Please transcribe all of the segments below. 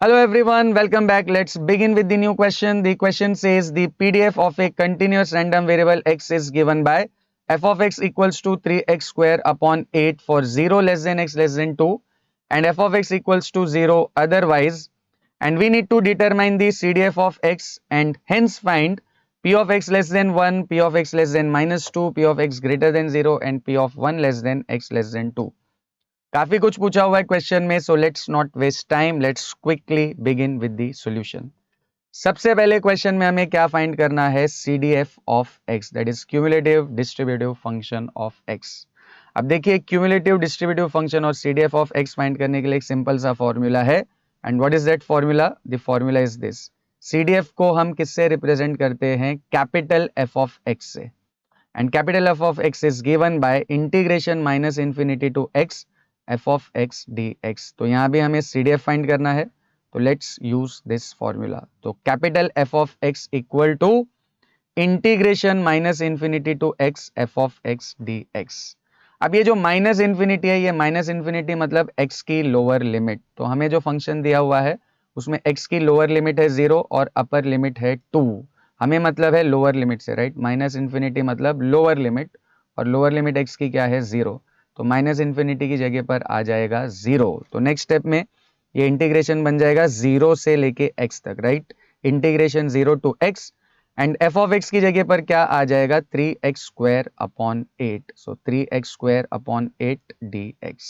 Hello everyone, welcome back. Let's begin with the new question. The question says the PDF of a continuous random variable x is given by f of x equals to 3x square upon 8 for 0 less than x less than 2 and f of x equals to 0 otherwise, and we need to determine the CDF of x and hence find p of x less than 1, p of x less than minus 2, p of x greater than 0 and p of 1 less than x less than 2. काफी कुछ पूछा हुआ है question में, so let's not waste time, let's quickly begin with the solution. सबसे पहले question में हमें क्या फाइंड करना है? CDF of x, that is cumulative distributive function of x. अब देखिए, क्यूमुलेटिव डिस्ट्रीब्यूटिव फंक्शन और CDF ऑफ x फाइंड करने के लिए एक सिंपल सा फॉर्मूला है. And what is that formula? The formula is this. CDF को हम किससे रिप्रेजेंट करते हैं? कैपिटल F ऑफ x से. And capital F of x is given by integration minus infinity to x f of x dx. तो यहाँ भी हमें CDF फाइंड करना है, तो लेट्स यूज दिस फॉर्मूला. तो capital F of x equal to integration minus infinity to x f of x dx. अब ये जो माइनस इंफिनिटी है, ये माइनस इंफिनिटी मतलब x की लोअर लिमिट. तो हमें जो फंक्शन दिया हुआ है उसमें x की लोअर लिमिट है 0 और अपर लिमिट है 2. हमें मतलब है लोअर लिमिट से, राइट? माइनस इंफिनिटी मतलब लोअर लिमिट, और लोअर लिमिट x की क्या है? 0. तो माइनस इंफिनिटी की जगह पर आ जाएगा 0. तो नेक्स्ट स्टेप में ये इंटीग्रेशन बन जाएगा 0 से लेके x तक, right? Integration 0 to x and f of x की जगह पर क्या आ जाएगा? 3x square upon 8. So 3x square upon 8 dx.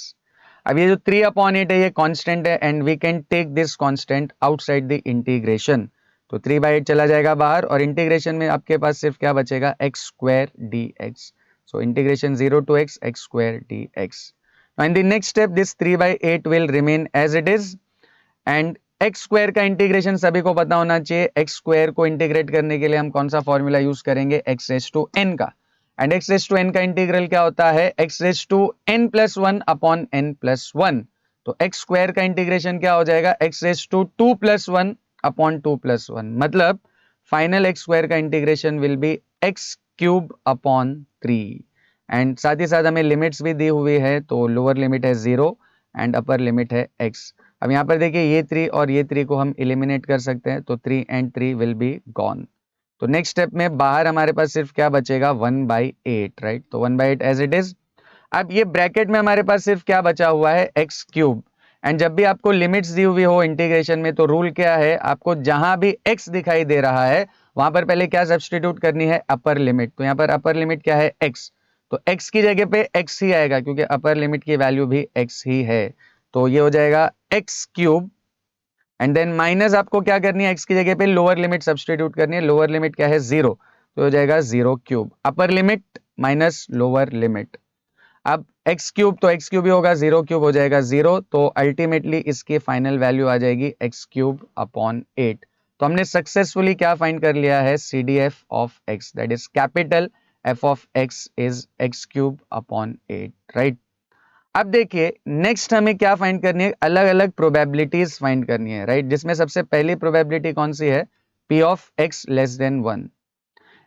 अब ये जो 3 अपॉन 8 है ये कांस्टेंट है and we can take this constant outside the integration. तो 3/8 चला जाएगा बाहर और इंटीग्रेशन में आपके पास सिर्फ क्या बचेगा? x square dx. So integration 0 to x square dx. Now in the next step this 3/8 will remain as it is and x square का इंटीग्रेशन सभी को पता होना चाहिए. x square को इंटीग्रेट करने के लिए हम कौन सा फॉर्मूला यूज करेंगे? x raised to n का. And x raised to n का इंटीग्रल क्या होता है? x raised to n plus 1 upon n plus 1. तो x square का इंटीग्रेशन क्या हो जाएगा? x raised to 2 plus 1 upon 2 plus 1. मतलब फाइनल x square का integration will be x cube upon 3. And साथ ही साथ हमें लिमिट्स भी दी हुई है, तो लोअर लिमिट है 0 एंड अपर लिमिट है x. अब यहाँ पर देखिए ये 3 और ये 3 को हम एलिमिनेट कर सकते हैं, तो 3 एंड 3 विल बी गॉन. तो नेक्स्ट स्टेप में बाहर हमारे पास सिर्फ क्या बचेगा? 1/8, राइट? तो 1/8 एज इट इज. अब ये ब्रैकेट में हमारे पास सिर्फ क्या बचा हुआ है? x cube. एंड जब भी आपको लिमिट्स दी हुई हो इंटीग्रेशन में, तो रूल क्या है? आपको जहां भी x दिखाई दे रहा है वहां पर पहले क्या सब्स्टिट्यूट करनी है? Upper limit. तो यहाँ पर अपर लिमिट क्या है? x. तो x की जगह पे x ही आएगा क्योंकि अपर लिमिट की वैल्यू भी x ही है. तो ये हो जाएगा x cube and then minus आपको क्या करनी है? x की जगह पे लोअर लिमिट सब्स्टिट्यूट करनी है. लोअर लिमिट क्या है? 0. तो हो जाएगा 0 cube. Upper limit minus lower limit. अब x क्यूब तो x क्यूब ही होगा, 0 क्यूब हो जाएगा 0. तो अल्टीमेटली इसकी फाइनल वैल्यू आ जाएगी x क्यूब अपॉन 8. तो हमने सक्सेसफुली क्या फाइंड कर लिया है? CDF of x, that is capital f of x is x cube upon 8, right? अब देखिए नेक्स्ट हमें क्या फाइंड करनी है? अलग अलग प्रोबेबिलिटीज फाइंड करनी है, राइट? जिसमें सबसे पहली प्रोबेबिलिटी कौन सी है? p of x less then 1.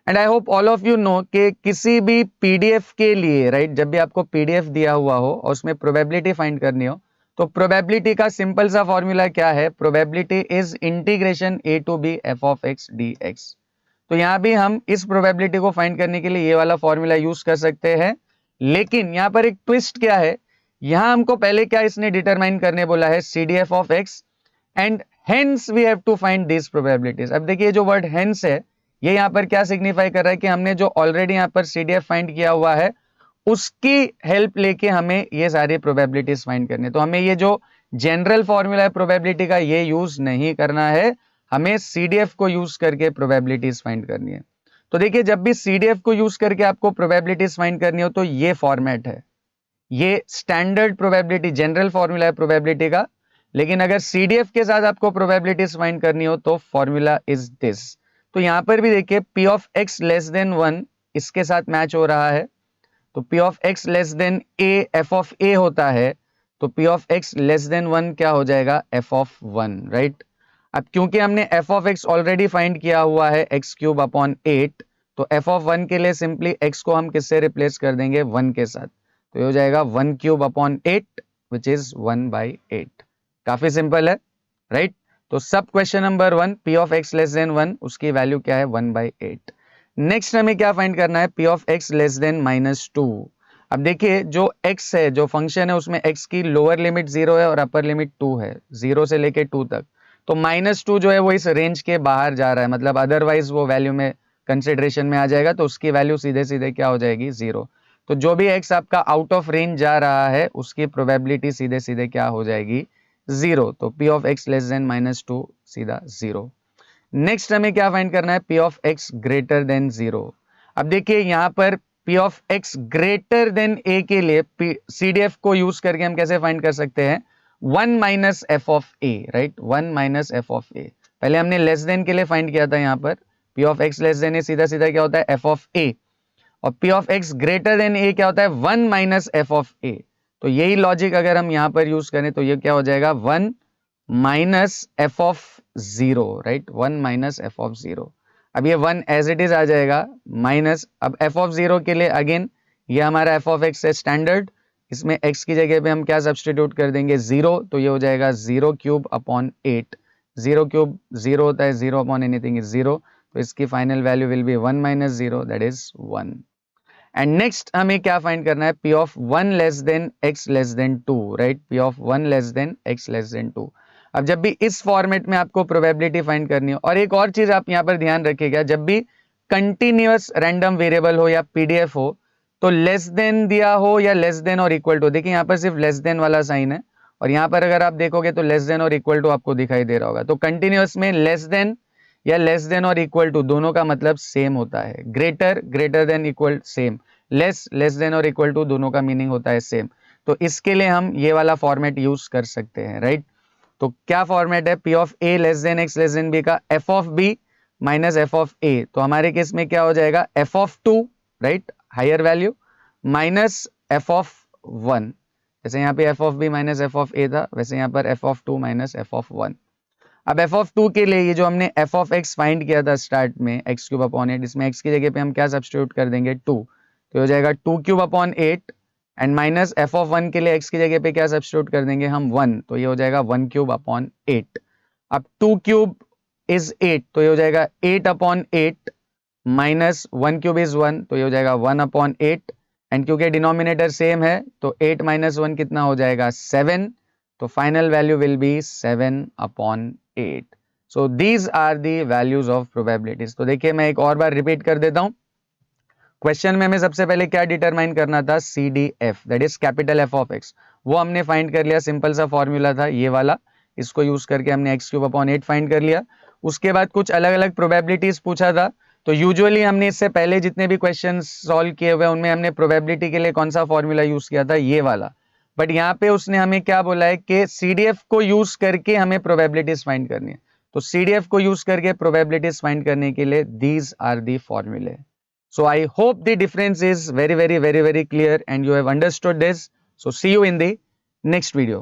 And I hope all of you know कि किसी भी पीडीएफ के लिए, राइट, जब भी आपको पीडीएफ दिया हुआ हो और उसमें प्रोबेबिलिटी फाइंड करनी हो, तो प्रोबेबिलिटी का सिंपल सा फॉर्मूला क्या है? Probability is integration a to b f of x dx. तो यहां भी हम इस प्रोबेबिलिटी को फाइंड करने के लिए ये वाला फॉर्मूला यूज कर सकते हैं, लेकिन यहां पर एक ट्विस्ट क्या है? यहां हमको पहले क्या इसने डिटरमाइन करने बोला है? CDF of x and hence we have to find this probabilities. अब देखिए जो वर्ड हेंस है ये यहाँ पर क्या सिग्निफाई कर रहा है कि हमने जो ऑलरेडी यहाँ पर CDF फाइंड किया हुआ है उसकी हेल्प लेके हमें ये सारी प्रोबेबिलिटीज फाइंड करनी है. तो हमें ये जो जनरल फॉर्मूला है प्रोबेबिलिटी का ये यूज नहीं करना है, हमें CDF को यूज करके प्रोबेबिलिटीज फाइंड करनी है. तो देखिए जब भी CDF को यूज करके आपको प्रोबेबिलिटीज फाइंड करनी हो तो ये फॉर्मेट है, ये स्टैंडर्ड प्रोबेबिलिटी जनरल फॉर्मूला है प्रोबेबिलिटी का. लेकिन अगर CDF के साथ आपको प्रोबेबिलिटीज फाइंड करनी हो तो फॉर्मूला इज दिस. तो यहां पर भी देखिए p of x less then 1 इसके साथ मैच हो रहा है. तो p of x less then a f of a होता है, तो p of x less then 1 क्या हो जाएगा? f of 1, right? अब क्योंकि हमने f of x already find किया हुआ है x क्यूब अपॉन 8, तो f ऑफ 1 के लिए सिंपली x को हम किससे रिप्लेस कर देंगे? 1 के साथ. तो ये हो जाएगा 1 क्यूब अपॉन 8 विच इज 1/8. काफी सिंपल है, राइट? तो सब question number 1 P of X less then 1 उसकी वैल्यू क्या है 1/8। नेक्स्ट हमें क्या फाइंड करना है P of X less than -2। अब देखिए जो x है जो फंक्शन है उसमें x की लोअर लिमिट 0 है और अपर लिमिट 2 है, 0 से लेके 2 तक। तो -2 जो है वो इस रेंज के बाहर जा रहा है, मतलब अदरवाइज वो वैल्यू में कंसिडरेशन में आ जाएगा, तो उसकी वैल्यू सीधे सीधे क्या हो जाएगी 0। तो जो भी x आपका आउट ऑफ रेंज जा रहा है उसकी प्रोबेबिलिटी सीधे सीधे क्या हो जाएगी 0। तो p of x less than -2 सीधा 0। नेक्स्ट हमें क्या फाइंड करना है P of X greater than 0। अब देखिए यहां पर P of X greater than A के लिए CDF को यूज करके हम कैसे फाइंड कर सकते हैं 1 minus F of A, right, 1 minus F of A. पहले हमने लेस देन के लिए फाइंड किया था, यहां पर P of X less than A सीधा सीधा क्या होता है एफ ऑफ ए, और P of X greater than A क्या होता है 1 माइनस एफ ऑफ ए। तो यही लॉजिक अगर हम यहां पर यूज करें तो ये क्या हो जाएगा 1 minus F of 0, right, 1 minus F of 0। अब ये 1 एज इट इज आ जाएगा माइनस, अब एफ ऑफ 0 के लिए अगेन ये हमारा एफ ऑफ एक्स है स्टैंडर्ड, इसमें x की जगह पे हम क्या सब्सटीट्यूट कर देंगे 0, तो ये हो जाएगा 0 क्यूब अपॉन 8। 0 क्यूब 0 होता है, 0 अपॉन एनीथिंग इज 0, तो इसकी final value will B 1 minus 0, that is 1। And next हमें क्या फाइंड करना है P of 1 less than x less than 2, right, P of 1 less than x less than 2। अब जब भी इस फॉर्मेट में आपको प्रोबेबिलिटी फाइंड करनी हो, और एक और चीज आप यहां पर ध्यान रखिएगा, जब भी कंटिन्यूअस रैंडम वेरिएबल हो या पीडीएफ हो तो लेस देन दिया हो या लेस देन और इक्वल टू, देखिए यहां पर सिर्फ लेस देन वाला साइन है, और यहां पर अगर आप देखोगे तो लेस देन और इक्वल टू आपको दिखाई दे रहा होगा। तो कंटिन्यूअस में लेस देन या लेस देन और इक्वल टू दोनों का मतलब सेम होता है, greater greater than equal same, less less than और इक्वल टू दोनों का मीनिंग होता है सेम। तो इसके लिए हम ये वाला फॉर्मेट यूज कर सकते हैं, राइट। तो क्या फॉर्मेट है P of A less than X less than B का F of B minus F of A. तो हमारे केस में क्या हो जाएगा F of 2, right, higher value minus F of 1। जैसे यहाँ पे F of B minus F of A था, वैसे यहाँ पर F of 2 minus F of 1। अब एफ ऑफ 2 के लिए ये जो हमने एफ ऑफ एक्स फाइंड किया था स्टार्ट में एक्स क्यूब अपॉन 8, इसमें एक्स की जगह पे हम क्या सब्स्टिट्यूट कर देंगे 2, तो हो जाएगा 2 cube upon 8, and minus F of 1 के लिए एक्स की जगह पे क्या सब्स्टिट्यूट कर देंगे हम 1, तो ये हो जाएगा 1 क्यूब अपॉन 8। अब 2 क्यूब इज 8, तो ये हो जाएगा 8 अपॉन 8 माइनस 1 क्यूब इज 1, तो ये हो जाएगा 1 अपॉन 8, एंड क्योंकि डिनोमिनेटर सेम है तो 8 माइनस 1 कितना हो जाएगा 7, तो final value will be 7 upon 8। So these are the values of probabilities. तो देखिए मैं एक और बार रिपीट कर देता हूं, क्वेश्चन में हमें सबसे पहले क्या डिटरमाइन करना था CDF, that is capital F of x, वो हमने फाइंड कर लिया, सिंपल सा फॉर्मूला था ये वाला, इसको यूज करके हमने एक्स क्यूब अपॉन 8 फाइंड कर लिया। उसके बाद कुछ अलग अलग प्रोबेबिलिटीज पूछा था, तो यूजुअली हमने इससे पहले जितने भी क्वेश्चन सॉल्व किए हुए उनमें हमने प्रोबेबिलिटी के लिए कौन सा फॉर्मूला यूज किया था ये वाला, बट यहाँ पे उसने हमें क्या बोला है कि CDF को यूज करके हमें प्रोबेबिलिटीज फाइंड करनी है। तो CDF को यूज करके प्रोबेबिलिटीज फाइंड करने के लिए दीज आर दी फॉर्मूले। So I hope the difference is very clear and you have understood this. So see you in the next video.